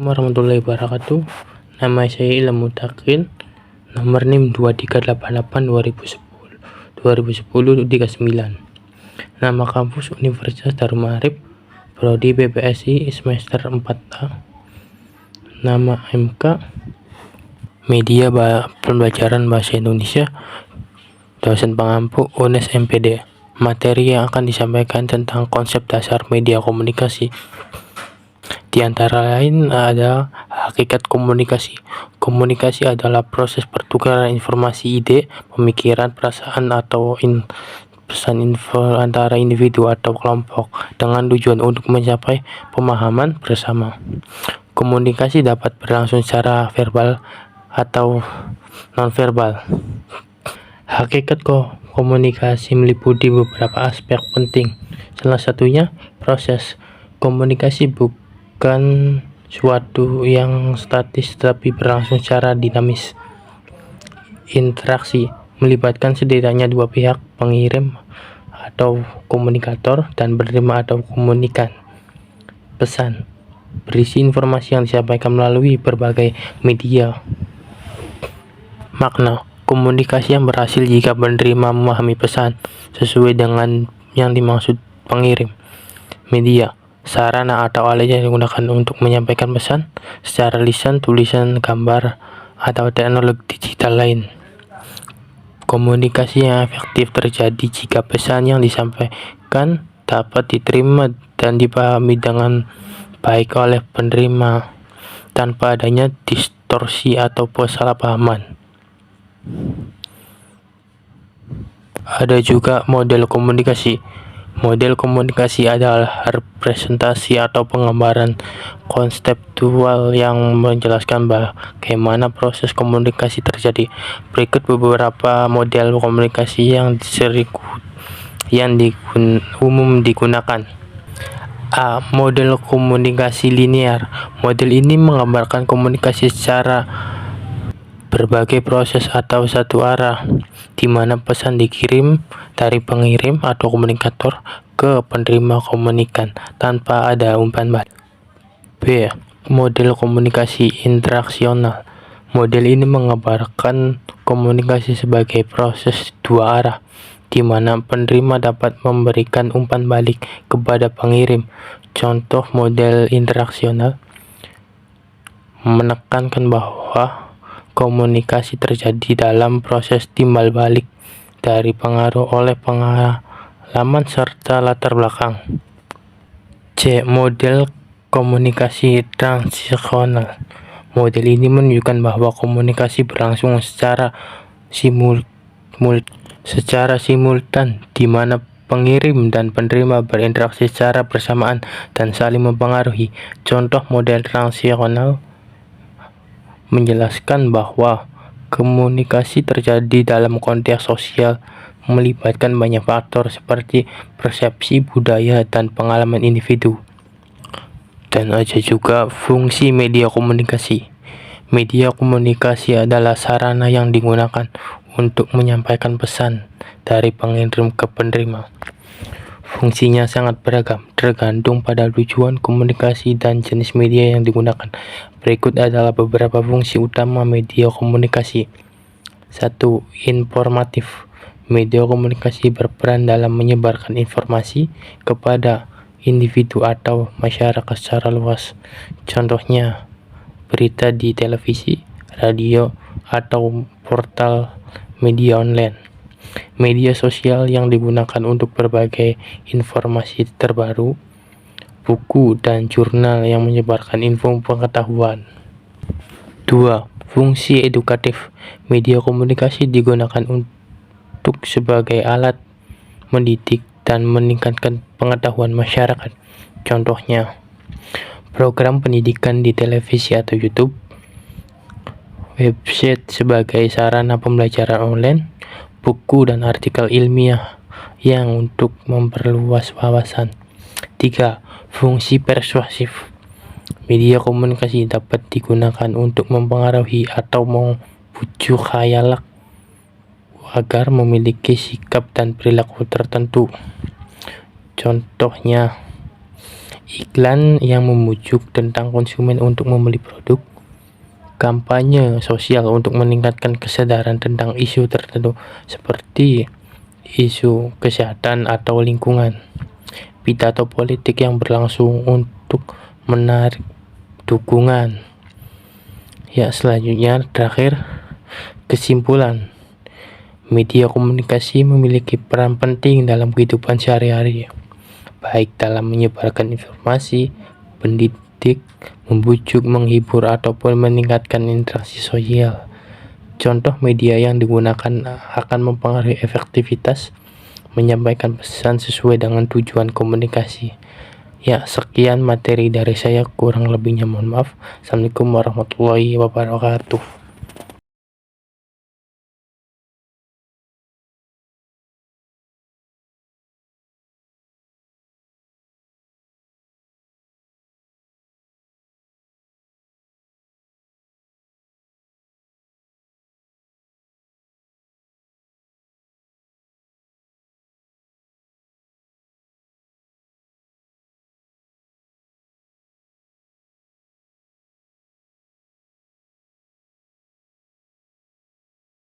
Assalamualaikum warahmatullahi wabarakatuh. Nama saya Ilham Mutakin. Nomor NIM 2388 2010 Nama kampus Universitas Darul Maarif. Prodi BPSI semester 4A. Nama MK Media Pembelajaran Bahasa Indonesia. Dosen pengampu UNES MPD. Materi yang akan disampaikan tentang konsep dasar media komunikasi. Di antara lain ada hakikat komunikasi. Komunikasi adalah proses pertukaran informasi, ide, pemikiran, perasaan, atau pesan info antara individu atau kelompok dengan tujuan untuk mencapai pemahaman bersama. Komunikasi dapat berlangsung secara verbal atau nonverbal. Hakikat komunikasi meliputi beberapa aspek penting. Salah satunya proses. Komunikasi bukan suatu yang statis tetapi berlangsung secara dinamis. Interaksi melibatkan setidaknya dua pihak, pengirim atau komunikator dan penerima atau komunikan. Pesan berisi informasi yang disampaikan melalui berbagai media. Makna komunikasi yang berhasil jika penerima memahami pesan sesuai dengan yang dimaksud pengirim. Media sarana atau alat yang digunakan untuk menyampaikan pesan secara lisan, tulisan, gambar, atau teknologi digital lain. Komunikasi yang efektif terjadi jika pesan yang disampaikan dapat diterima dan dipahami dengan baik oleh penerima tanpa adanya distorsi atau kesalahpahaman. Ada juga model komunikasi. Model komunikasi adalah representasi atau penggambaran konseptual yang menjelaskan bagaimana proses komunikasi terjadi. Berikut beberapa model komunikasi yang umum digunakan. A. Model komunikasi linear. Model ini menggambarkan komunikasi secara berbagai proses atau satu arah, di mana pesan dikirim dari pengirim atau komunikator ke penerima komunikan tanpa ada umpan balik. B. Model komunikasi interaksional. Model ini menggambarkan komunikasi sebagai proses dua arah, di mana penerima dapat memberikan umpan balik kepada pengirim. Contoh model interaksional menekankan bahwa komunikasi terjadi dalam proses timbal balik dari pengaruh oleh pengalaman serta latar belakang. C. Model komunikasi transaksional. Model ini menunjukkan bahwa komunikasi berlangsung secara simultan, di mana pengirim dan penerima berinteraksi secara bersamaan dan saling mempengaruhi. Contoh model transaksional menjelaskan bahwa komunikasi terjadi dalam konteks sosial, melibatkan banyak faktor seperti persepsi, budaya, dan pengalaman individu. Dan ada juga fungsi media komunikasi. Media komunikasi adalah sarana yang digunakan untuk menyampaikan pesan dari pengirim ke penerima. Fungsinya sangat beragam, tergantung pada tujuan komunikasi dan jenis media yang digunakan. Berikut adalah beberapa fungsi utama media komunikasi. 1. Informatif. Media komunikasi berperan dalam menyebarkan informasi kepada individu atau masyarakat secara luas. Contohnya, berita di televisi, radio, atau portal media online. Media sosial yang digunakan untuk berbagai informasi terbaru, buku dan jurnal yang menyebarkan info pengetahuan. 2. Fungsi edukatif. Media komunikasi digunakan untuk sebagai alat mendidik dan meningkatkan pengetahuan masyarakat. Contohnya, program pendidikan di televisi atau YouTube, website sebagai sarana pembelajaran online, buku dan artikel ilmiah yang untuk memperluas wawasan. 3. Fungsi persuasif. Media komunikasi dapat digunakan untuk mempengaruhi atau membujuk khayalak agar memiliki sikap dan perilaku tertentu. Contohnya, iklan yang membujuk tentang konsumen untuk membeli produk, kampanye sosial untuk meningkatkan kesadaran tentang isu tertentu seperti isu kesehatan atau lingkungan, pidato politik yang berlangsung untuk menarik dukungan. Ya, selanjutnya terakhir, kesimpulan. Media komunikasi memiliki peran penting dalam kehidupan sehari-hari, baik dalam menyebarkan informasi, mendidik, membujuk, menghibur, ataupun meningkatkan interaksi sosial. Contoh media yang digunakan akan mempengaruhi efektivitas menyampaikan pesan sesuai dengan tujuan komunikasi. Ya, sekian materi dari saya, kurang lebihnya mohon maaf. Assalamualaikum warahmatullahi wabarakatuh.